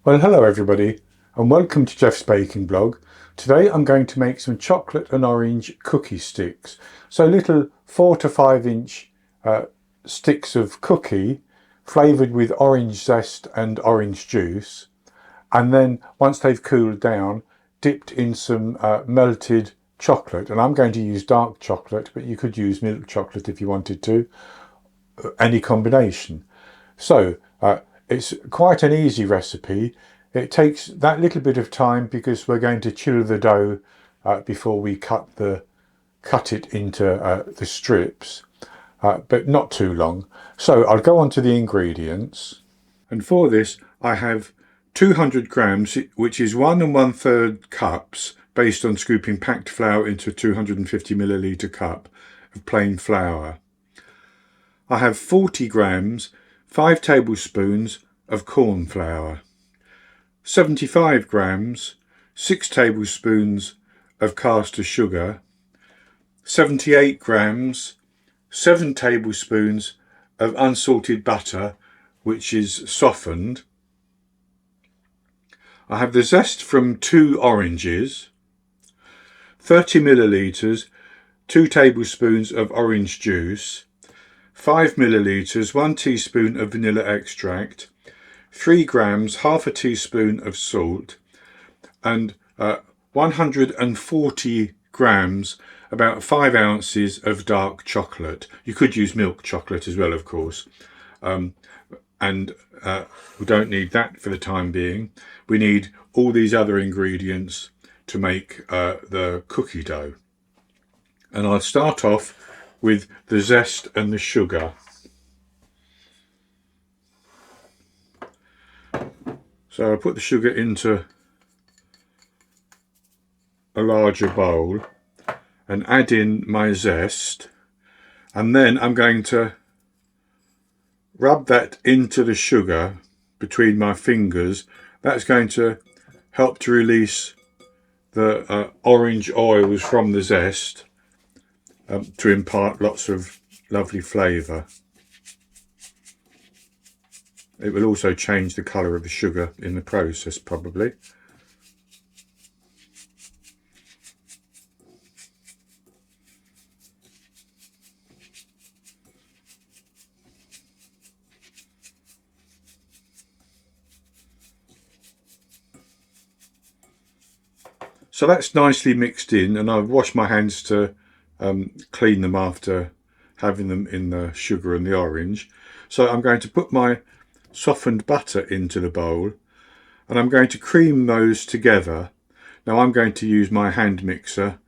Well, hello everybody, and welcome to Jeff's Baking Blog. Today I'm going to make some chocolate and orange cookie sticks. So little 4 to 5 inch sticks of cookie flavoured with orange zest and orange juice. And then once they've cooled down, dipped in some melted chocolate. And I'm going to use dark chocolate, but you could use milk chocolate if you wanted to, any combination. So it's quite an easy recipe. It takes that little bit of time because we're going to chill the dough before we cut it into the strips, but not too long. So I'll go on to the ingredients. And for this I have 200 grams, which is 1 1/3 cups, based on scooping packed flour into a 250 milliliter cup of plain flour. I have 40 grams, 5 tablespoons of corn flour, 75 grams, 6 tablespoons of caster sugar, 78 grams, 7 tablespoons of unsalted butter, which is softened. I have the zest from 2 oranges, 30 millilitres, 2 tablespoons of orange juice, 5 millilitres, 1 teaspoon of vanilla extract, 3 grams, half a teaspoon of salt, and 140 grams, about 5 ounces of dark chocolate. You could use milk chocolate as well, of course, and we don't need that for the time being. We need all these other ingredients to make the cookie dough. And I'll start off with the zest and the sugar. So I'll put the sugar into a larger bowl and add in my zest, and then I'm going to rub that into the sugar between my fingers. That's going to help to release the orange oils from the zest to impart lots of lovely flavour. It will also change the colour of the sugar in the process, probably. So that's nicely mixed in, and I've washed my hands to clean them after having them in the sugar and the orange. So I'm going to put my softened butter into the bowl, and I'm going to cream those together. Now I'm going to use my hand mixer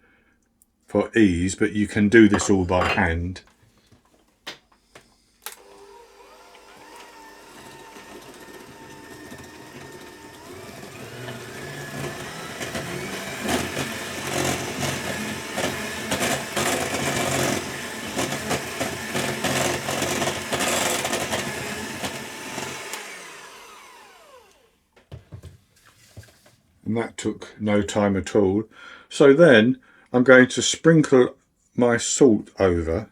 for ease, but you can do this all by hand. And that took no time at all. So then I'm going to sprinkle my salt over.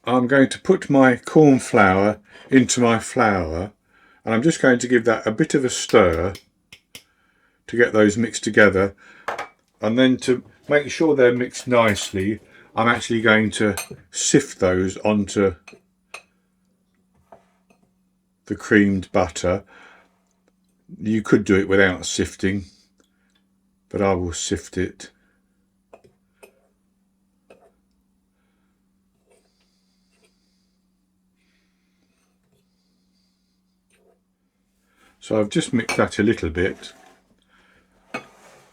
I'm going to put my corn flour into my flour, and I'm just going to give that a bit of a stir to get those mixed together. And then to make sure they're mixed nicely, I'm actually going to sift those onto the creamed butter. You could do it without sifting, but I will sift it. So I've just mixed that a little bit,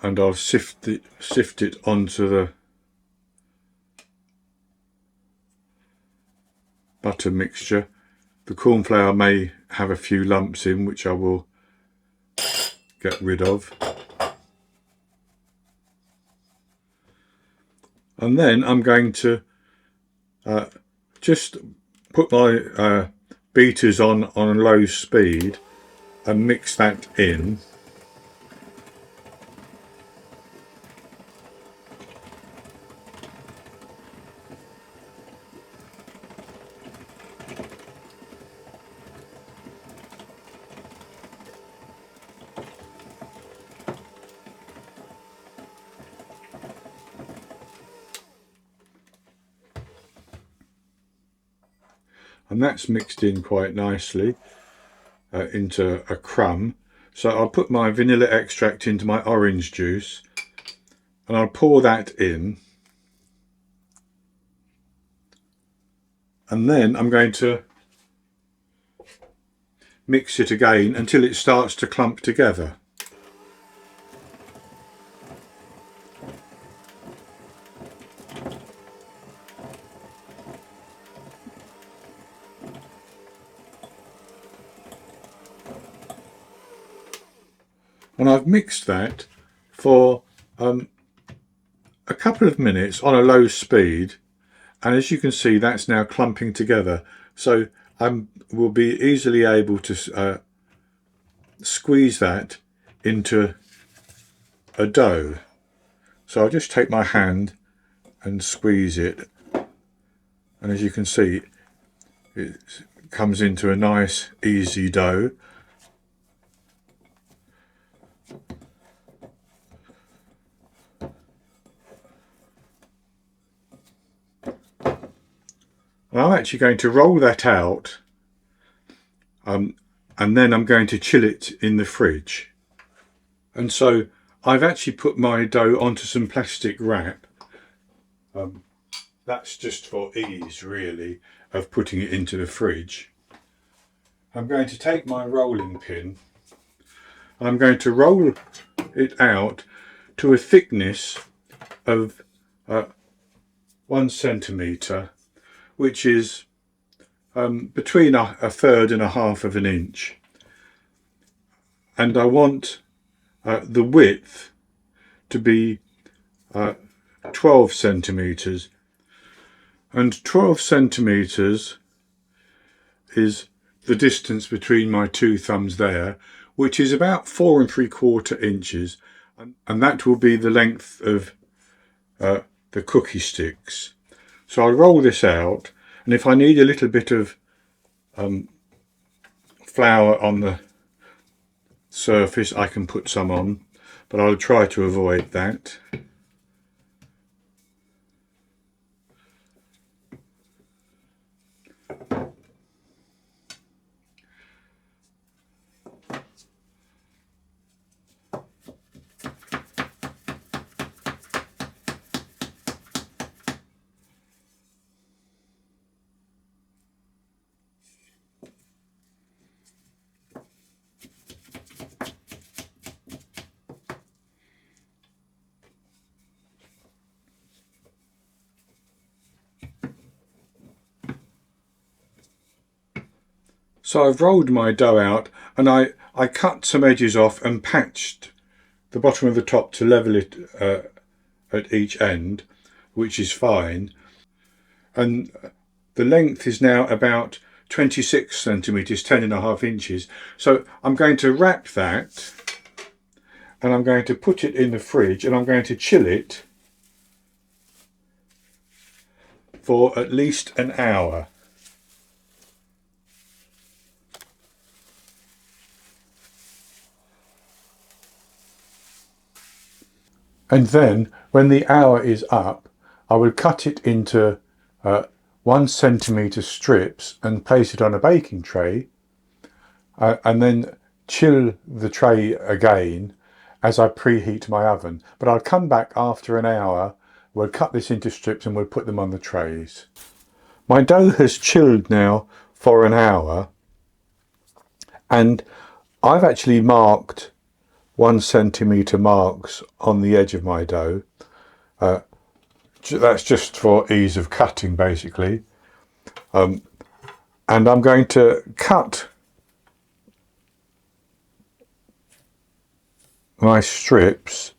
and I'll sift it onto the butter mixture. The corn flour may have a few lumps in, which I will get rid of. And then I'm going to just put my beaters on low speed and mix that in. and that's mixed in quite nicely into a crumb. So I'll put my vanilla extract into my orange juice and I'll pour that in, and then I'm going to mix it again until it starts to clump together. And I've mixed that for a couple of minutes on a low speed, and as you can see, that's now clumping together. So I will be easily able to squeeze that into a dough. So I'll just take my hand and squeeze it, and as you can see, it comes into a nice easy dough. And I'm actually going to roll that out, and then I'm going to chill it in the fridge. And so I've actually put my dough onto some plastic wrap. That's just for ease, really, of putting it into the fridge. I'm going to take my rolling pin and I'm going to roll it out to a thickness of 1 centimetre, which is between a third and a half of an inch. And I want the width to be 12 centimetres. And 12 centimetres is the distance between my two thumbs there, which is about 4 3/4 inches. And that will be the length of the cookie sticks. So I'll roll this out, and if I need a little bit of flour on the surface, I can put some on, but I'll try to avoid that. So I've rolled my dough out, and I cut some edges off and patched the bottom of the top to level it at each end, which is fine. And the length is now about 26 centimetres, 10.5 inches. So I'm going to wrap that, and I'm going to put it in the fridge, and I'm going to chill it for at least an hour. And then when the hour is up, I will cut it into 1 centimetre strips and place it on a baking tray, and then chill the tray again as I preheat my oven. But I'll come back after an hour, we'll cut this into strips and we'll put them on the trays. My dough has chilled now for an hour, and I've actually marked 1 centimetre marks on the edge of my dough. That's just for ease of cutting, basically. And I'm going to cut my strips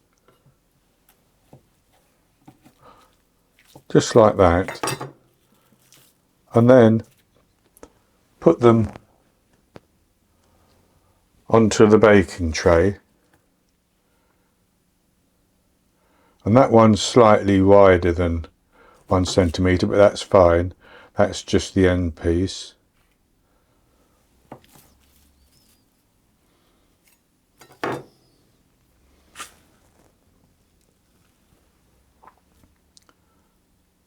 just like that, and then put them onto the baking tray. And that one's slightly wider than 1 centimetre, but that's fine. That's just the end piece.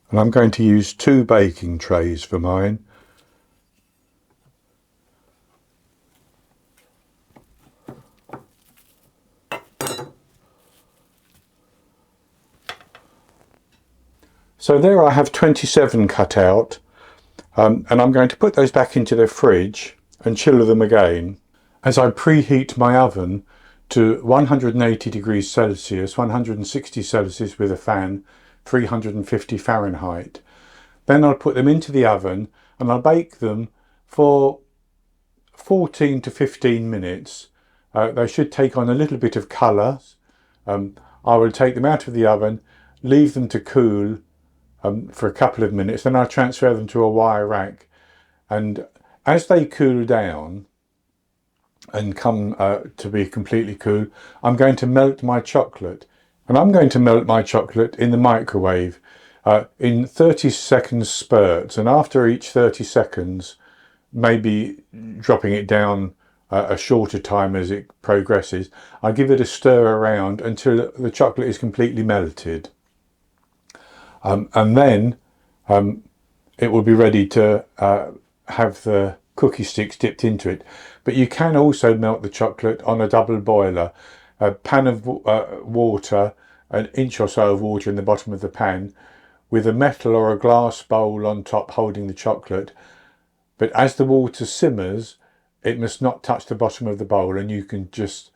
And I'm going to use 2 baking trays for mine. So there I have 27 cut out, and I'm going to put those back into the fridge and chill them again as I preheat my oven to 180 degrees Celsius, 160 Celsius with a fan, 350 Fahrenheit. Then I'll put them into the oven and I'll bake them for 14 to 15 minutes. They should take on a little bit of colour. I will take them out of the oven, leave them to cool for a couple of minutes, then I'll transfer them to a wire rack, and as they cool down and come to be completely cool, I'm going to melt my chocolate, and I'm going to melt my chocolate in the microwave in 30 seconds spurts, and after each 30 seconds maybe dropping it down a shorter time as it progresses, I give it a stir around until the chocolate is completely melted. And then it will be ready to have the cookie sticks dipped into it. But you can also melt the chocolate on a double boiler. A pan of water, an inch or so of water in the bottom of the pan, with a metal or a glass bowl on top holding the chocolate. But as the water simmers, it must not touch the bottom of the bowl, and you can just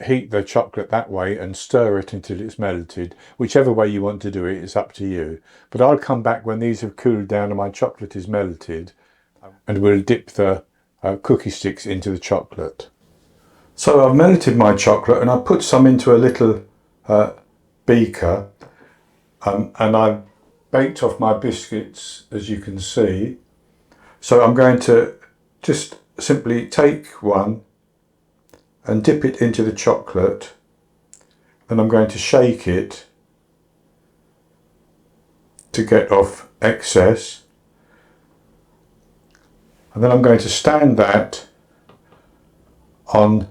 heat the chocolate that way and stir it until it's melted. Whichever way you want to do it, it's up to you. But I'll come back when these have cooled down and my chocolate is melted, and we'll dip the cookie sticks into the chocolate. So I've melted my chocolate and I've put some into a little beaker, and I've baked off my biscuits, as you can see. So I'm going to just simply take one and dip it into the chocolate, and I'm going to shake it to get off excess, and then I'm going to stand that on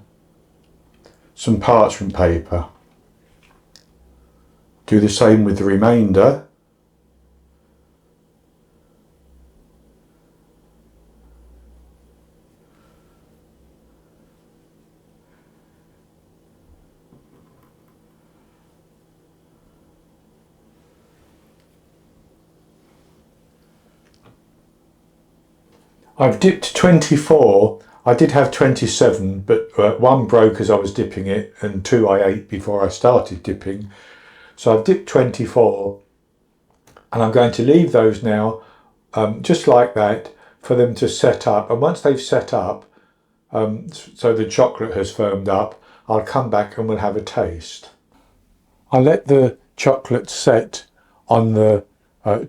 some parchment paper. Do the same with the remainder. I've dipped 24. I did have 27, but one broke as I was dipping it, and two I ate before I started dipping. So I've dipped 24, and I'm going to leave those now just like that for them to set up. And once they've set up, so the chocolate has firmed up, I'll come back and we'll have a taste. I let the chocolate set on the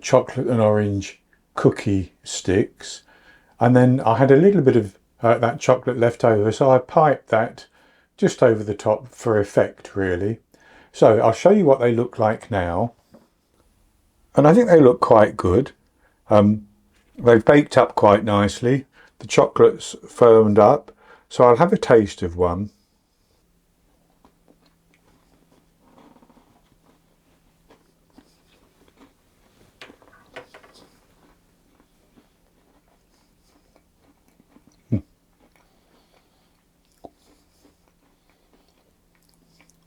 chocolate and orange cookie sticks, and then I had a little bit of that chocolate left over, so I piped that just over the top for effect, really. So I'll show you what they look like now, and I think they look quite good. They've baked up quite nicely, the chocolate's firmed up, so I'll have a taste of one.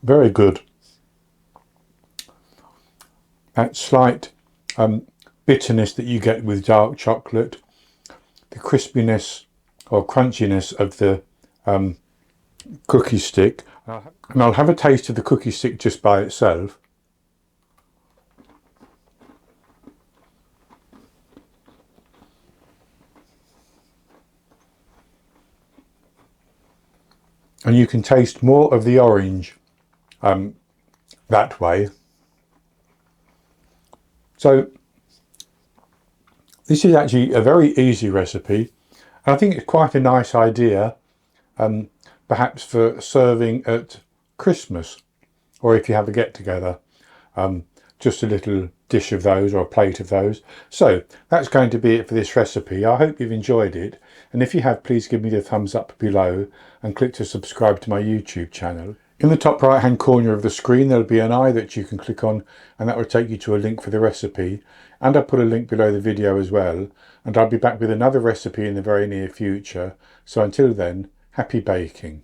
Very good. That slight bitterness that you get with dark chocolate, the crispiness or crunchiness of the cookie stick, and I'll have a taste of the cookie stick just by itself. And you can taste more of the orange that way. So this is actually a very easy recipe, and I think it's quite a nice idea, perhaps for serving at Christmas, or if you have a get-together, just a little dish of those or a plate of those. So that's going to be it for this recipe. I hope you've enjoyed it, and if you have, please give me the thumbs up below and click to subscribe to my YouTube channel. In the top right hand corner of the screen there'll be an eye that you can click on, and that will take you to a link for the recipe, and I'll put a link below the video as well, and I'll be back with another recipe in the very near future. So until then, happy baking.